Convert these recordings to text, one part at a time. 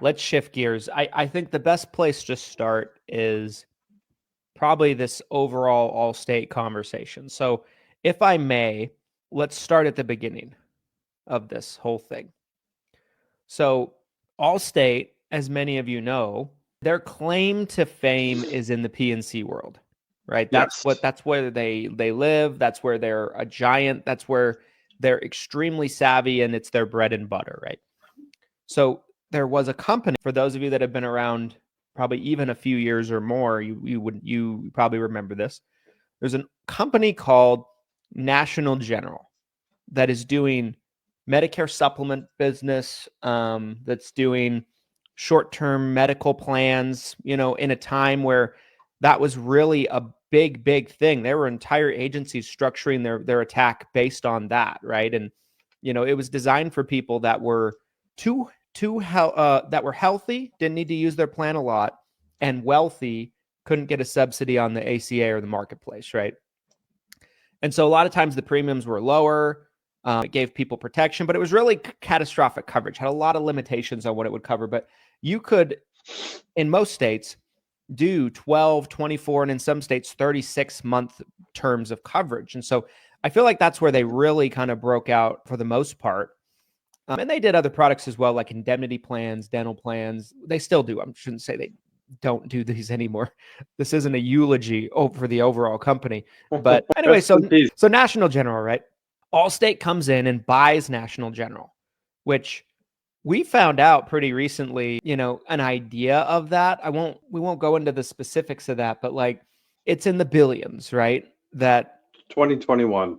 Let's shift gears. I think the best place to start is probably this overall Allstate conversation. So if I may, let's start at the beginning of this whole thing. So Allstate, as many of you know, their claim to fame is in the P&C world, right? That's where they live. That's where they're a giant. That's where they're extremely savvy, and it's their bread and butter, right? So there was a company, for those of you that have been around probably even a few years or more, you probably remember this. There's a company called National General that is doing Medicare Supplement business, that's doing short-term medical plans, in a time where that was really a big thing. There were entire agencies structuring their attack based on that, right? And it was designed for people that were that were healthy, didn't need to use their plan a lot, and wealthy, couldn't get a subsidy on the ACA or the marketplace, right? And so a lot of times the premiums were lower. It gave people protection, but it was really catastrophic coverage, had a lot of limitations on what it would cover. But you could, in most states, do 12, 24, and in some states, 36-month terms of coverage. And so I feel like that's where they really kind of broke out for the most part. And they did other products as well, like indemnity plans, dental plans. They still do. I shouldn't say they don't do these anymore. This isn't a eulogy for the overall company. But anyway, so National General, right? Allstate comes in and buys National General, which we found out pretty recently, an idea of that. We won't go into the specifics of that, but like it's in the billions, right? That 2021.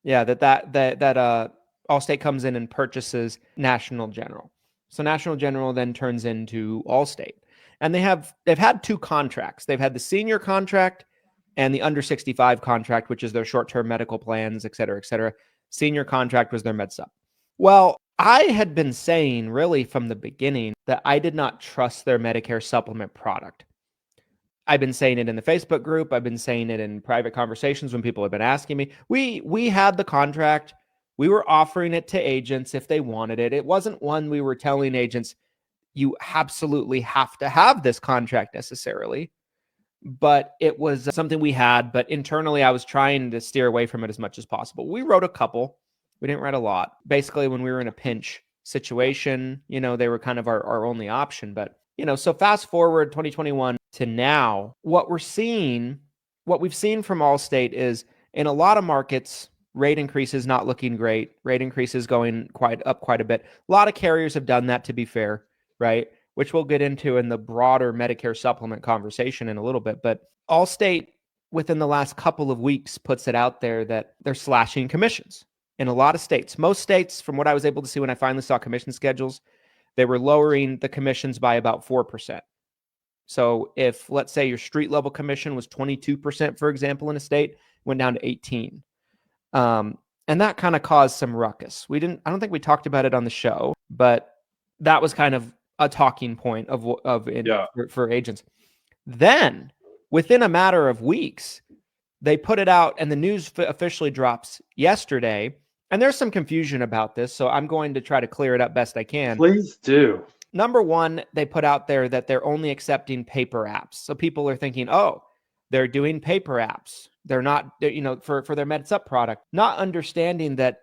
Yeah, that Allstate comes in and purchases National General. So National General then turns into Allstate. And they've had two contracts. They've had the senior contract and the under 65 contract, which is their short-term medical plans, et cetera, et cetera. Senior contract was their Med Supp. Well, I had been saying really from the beginning that I did not trust their Medicare Supplement product. I've been saying it in the Facebook group. I've been saying it in private conversations when people have been asking me. We had the contract. We were offering it to agents if they wanted it. It wasn't one we were telling agents, you absolutely have to have this contract necessarily. But it was something we had. But internally, I was trying to steer away from it as much as possible. We wrote a couple. We didn't write a lot. Basically, when we were in a pinch situation, they were kind of our only option. But, so fast forward 2021 to now, what we've seen from Allstate is in a lot of markets, rate increases not looking great. Rate increases going quite a bit. A lot of carriers have done that, to be fair, right? Which we'll get into in the broader Medicare Supplement conversation in a little bit. But Allstate, within the last couple of weeks, puts it out there that they're slashing commissions in a lot of states. Most states, from what I was able to see when I finally saw commission schedules, they were lowering the commissions by about 4%. So if, let's say, your street level commission was 22%, for example, in a state, went down to 18%. And that kind of caused some ruckus. I don't think we talked about it on the show, but that was kind of a talking point for agents. Then, within a matter of weeks, they put it out, and the news officially drops yesterday. And there's some confusion about this, so I'm going to try to clear it up best I can. Please do. Number one, they put out there that they're only accepting paper apps. So people are thinking, oh, they're doing paper apps. They're not, for their Med Supp product, not understanding that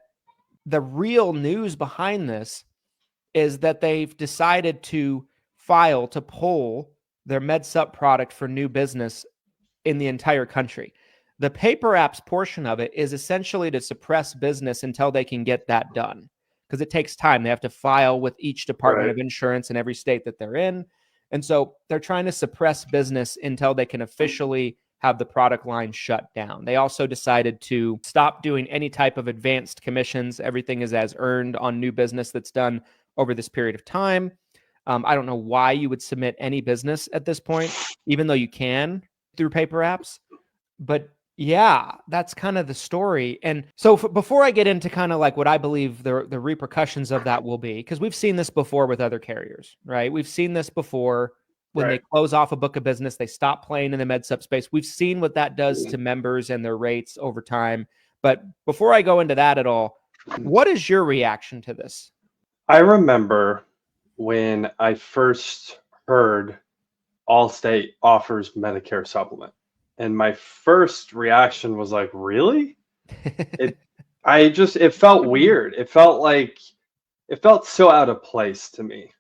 the real news behind this is that they've decided to pull their Med Supp product for new business in the entire country. The paper apps portion of it is essentially to suppress business until they can get that done, because it takes time. They have to file with each department of insurance in every state that they're in. And so they're trying to suppress business until they can officially have the product line shut down. They also decided to stop doing any type of advanced commissions. Everything is as earned on new business that's done over this period of time. I don't know why you would submit any business at this point, even though you can through paper apps. But yeah, that's kind of the story. And so before I get into kind of like what I believe the repercussions of that will be, because we've seen this before with other carriers, right? We've seen this before when they close off a book of business, they stop playing in the Med Supp space. We've seen what that does to members and their rates over time. But before I go into that at all, what is your reaction to this? I remember when I first heard Allstate offers Medicare Supplement. And my first reaction was like, really? It felt weird. It felt so out of place to me.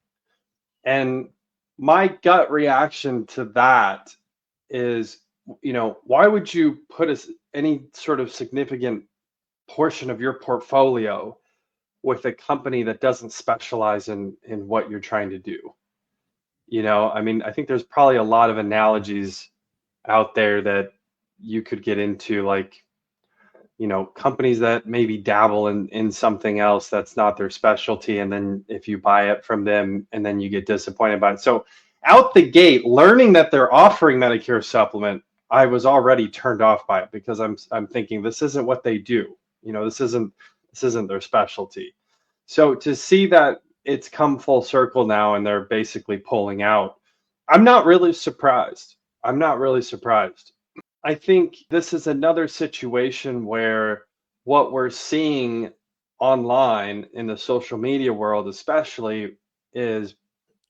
And my gut reaction to that is, why would you put any sort of significant portion of your portfolio with a company that doesn't specialize in what you're trying to do? I mean, I think there's probably a lot of analogies out there that you could get into, like, companies that maybe dabble in something else that's not their specialty. And then if you buy it from them and then you get disappointed by it. So out the gate, learning that they're offering Medicare Supplement, I was already turned off by it because I'm thinking this isn't what they do. This isn't their specialty. So to see that it's come full circle now and they're basically pulling out, I'm not really surprised. I think this is another situation where what we're seeing online in the social media world, especially, is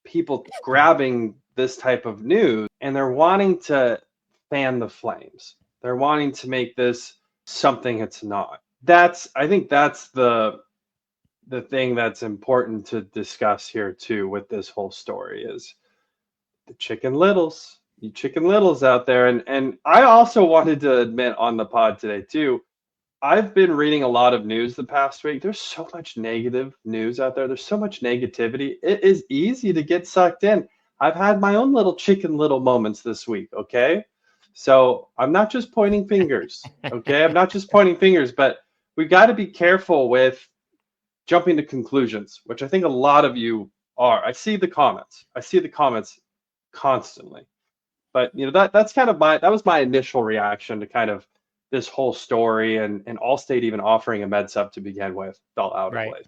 people grabbing this type of news and they're wanting to fan the flames. They're wanting to make this something it's not. I think that's the thing that's important to discuss here too with this whole story is the Chicken Littles. You Chicken Littles out there. And I also wanted to admit on the pod today too, I've been reading a lot of news the past week. There's so much negative news out there. There's so much negativity. It is easy to get sucked in. I've had my own little Chicken Little moments this week, okay? So I'm not just pointing fingers, okay? I'm not just pointing fingers, but we've got to be careful with jumping to conclusions, which I think a lot of you are. I see the comments constantly. But that was my initial reaction to kind of this whole story and Allstate even offering a Med Supp to begin with felt out of place.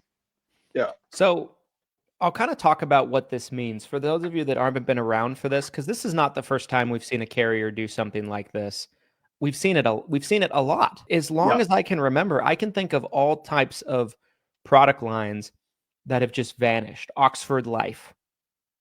Yeah. So I'll kind of talk about what this means for those of you that haven't been around for this, because this is not the first time we've seen a carrier do something like this. We've seen it a lot. As long as I can remember, I can think of all types of product lines that have just vanished. Oxford Life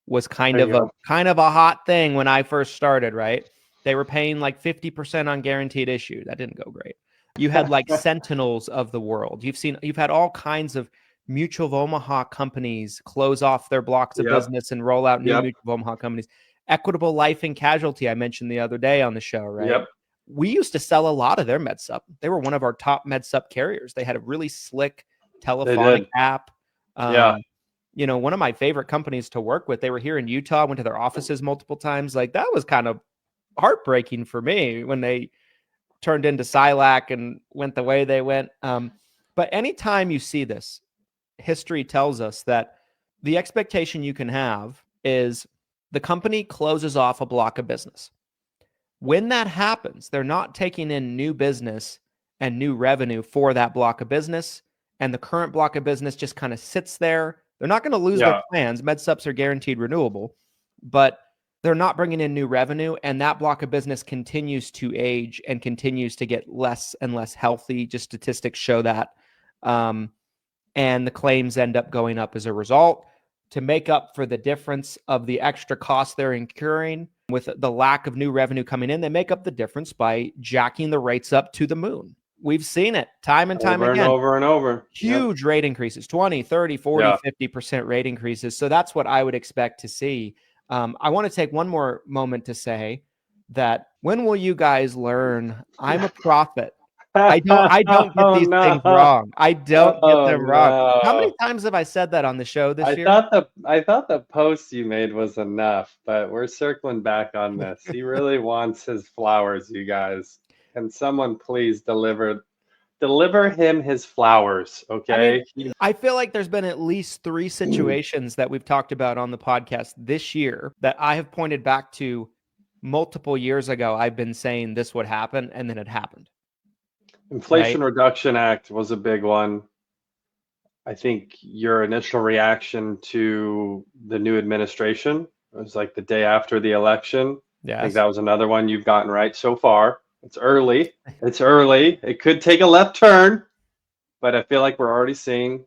was kind of a hot thing when I first started, right? They were paying like 50% on guaranteed issue. That didn't go great. You had like Sentinels of the world. You've had all kinds of Mutual of Omaha companies close off their blocks of business and roll out new Mutual of Omaha companies. Equitable Life and Casualty, I mentioned the other day on the show, right? Yep. We used to sell a lot of their Med Supp. They were one of our top Med Supp carriers. They had a really slick telephonic app. One of my favorite companies to work with, they were here in Utah, went to their offices multiple times. Like, that was kind of heartbreaking for me when they turned into Silac and went the way they went. But anytime you see this, history tells us that the expectation you can have is the company closes off a block of business. When that happens, they're not taking in new business and new revenue for that block of business, and the current block of business just kind of sits there. They're not going to lose their plans. Med Supps are guaranteed renewable, but they're not bringing in new revenue, and that block of business continues to age and continues to get less and less healthy. Just statistics show that. And the claims end up going up as a result. To make up for the difference of the extra costs they're incurring with the lack of new revenue coming in, they make up the difference by jacking the rates up to the moon. We've seen it time and time again. Over and over. Huge rate increases, 20, 30, 40, 50% rate increases. So that's what I would expect to see. I want to take one more moment to say that when will you guys learn I'm a prophet? I don't get these things wrong. I don't get them wrong. How many times have I said that on the show this year? I thought the post you made was enough, but we're circling back on this. He really wants his flowers, you guys. Can someone please deliver him his flowers, okay? I feel like there's been at least 3 situations that we've talked about on the podcast this year that I have pointed back to multiple years ago. I've been saying this would happen, and then it happened. Inflation Reduction Act was a big one. I think your initial reaction to the new administration was like the day after the election. I think that was another one you've gotten right so far. It's early. It could take a left turn, but I feel like we're already seeing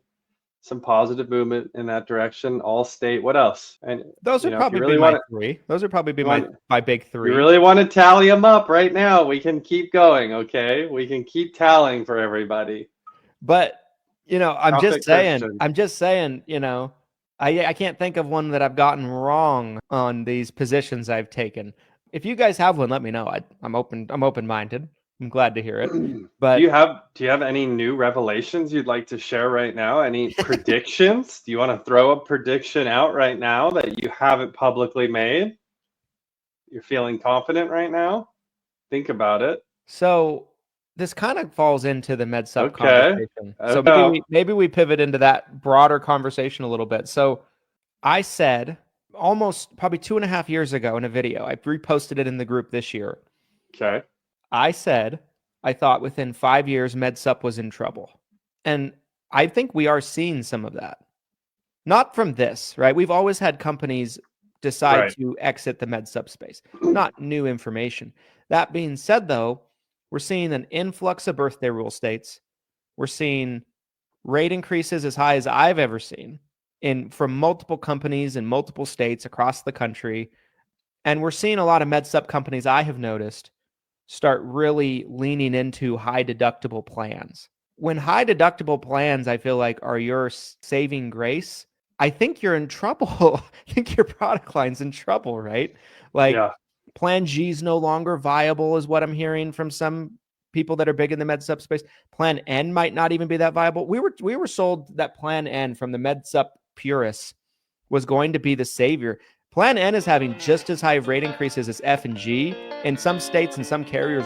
some positive movement in that direction. Allstate, what else? And those would if you probably really be want my three. Those would probably be to, my big you three. really want to tally them up right now, we can keep going, okay? We can keep tallying for everybody. But I'm just saying, Christian. I can't think of one that I've gotten wrong on these positions I've taken. If you guys have one, let me know. I'm open-minded. I'm glad to hear it. But do you have any new revelations you'd like to share right now? Any predictions? Do you want to throw a prediction out right now that you haven't publicly made? You're feeling confident right now? Think about it. So this kind of falls into the Med Supp Okay. conversation. So maybe we pivot into that broader conversation a little bit. So I said almost probably 2.5 years ago in a video, I reposted it in the group this year. Okay. I said I thought within 5 years Med Supp was in trouble. And I think we are seeing some of that. Not from this, right? We've always had companies decide to exit the Med Supp space. Not new information. That being said, though, we're seeing an influx of birthday rule states. We're seeing rate increases as high as I've ever seen from multiple companies in multiple states across the country. And we're seeing a lot of Med Supp companies I have noticed start really leaning into high deductible plans. When high deductible plans, I feel like, are your saving grace, I think you're in trouble. I think your product line's in trouble, right? Like, Plan G is no longer viable, is what I'm hearing from some people that are big in the Med Supp space. Plan N might not even be that viable. We were sold that Plan N from the Med Supp purists was going to be the savior. Plan N is having just as high rate increases as F and G in some states and some carriers